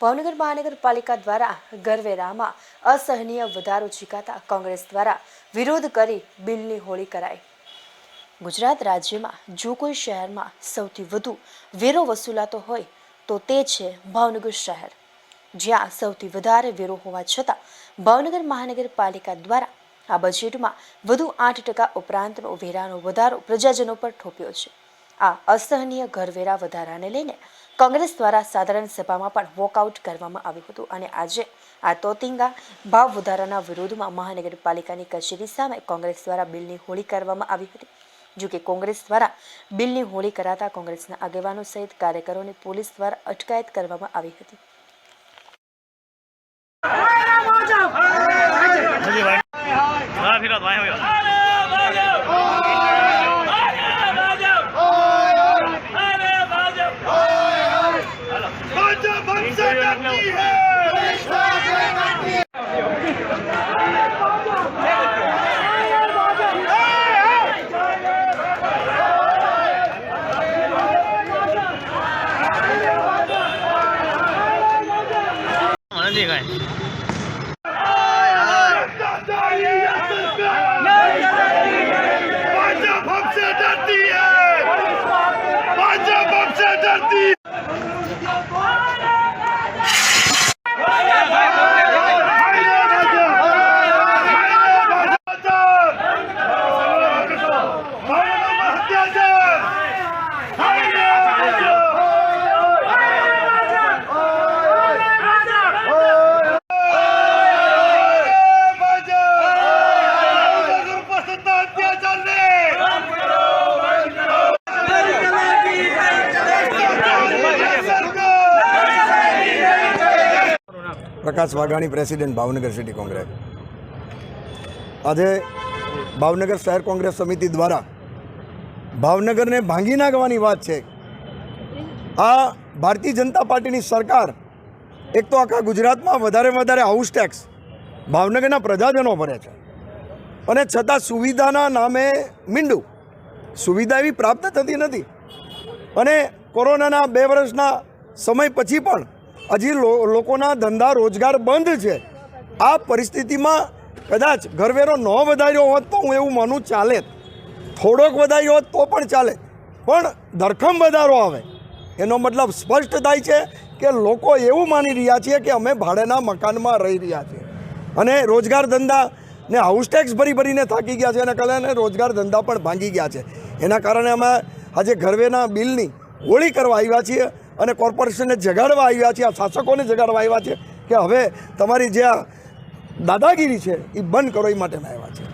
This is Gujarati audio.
ભાવનગર મહાનગરપાલિકા દ્વારા ગરવેરામાં અસહનીય વધારો ઝીકાતા કોંગ્રેસ દ્વારા વિરોધ કરી બિલની હોળી કરાઈ। ગુજરાત રાજ્યમાં જો કોઈ શહેરમાં સૌથી વધુ વેરો વસૂલાતો હોય તો તે છે ભાવનગર શહેર, જ્યાં સૌથી વધારે વેરો હોવા છતાં ભાવનગર મહાનગરપાલિકા દ્વારા આ બજેટમાં વધુ 8% ઉપરાંતનો વેરાનો વધારો પ્રજાજનો પર થોપ્યો છે। આ અસહનીય ઘરવેરા વધારાને લઈને કોંગ્રેસ દ્વારા સાધારણ સભામાં પણ વોકઆઉટ કરવામાં આવ્યું હતું અને આજે આ તોતિંગા ભાવ વધારાના વિરોધમાં મહાનગરપાલિકાની કચેરી સામે કોંગ્રેસ દ્વારા બિલની હોળી કરવામાં આવી હતી। જો કે કોંગ્રેસ દ્વારા બિલની હોળી કરાતા કોંગ્રેસના આગેવાનો સહિત કાર્યકરોની પોલીસ દ્વારા અટકાયત કરવામાં આવી હતી। प्रकाश वाघाणी प्रेसिडेंट भावनगर सिटी कांग्रेस। आज भावनगर शहर कांग्रेस समिति द्वारा भावनगर ने भांगी नाखवानी वात छे। आ भारतीय जनता पार्टी नी सरकार एक तो आखा गुजरात में वधारे वधारे हाउस टैक्स भावनगर प्रजाजनों भरे छे अने छतां सुविधाना नामे मींडू सुविधा एवी प्राप्त थती नथी अने कोरोनाना 2 वर्षना समय पछी पण हजी लोकोना धंधा रोजगार बंध है। आ परिस्थिति में कदाच घरवेरो न वधार्यो होत तो हूँ एवं मानु चाले, थोड़ोक वधार्यो होत तो पण चाले, पण धरखम वधारो आवे एनो मतलब स्पष्ट थाय छे के लोको एवं मानी रह्या छे के अमे भाड़ेना मकानमा रही रह्या छीए अने रोजगार धंधा ने हाउस टैक्स भरी भरीने थाकी गया छे अने कारणे रोजगार धंधा पण भांगी गया छे। एना कारणे अमे आजे घरवेना बिलनी होळी करवा आव्या छीए અને કોર્પોરેશનને જગાડવા આવ્યા છે, આ શાસકોને જગાડવા આવ્યા છે કે હવે તમારી જે દાદાગીરી છે એ બંધ કરો, એ માટે આવ્યા છે।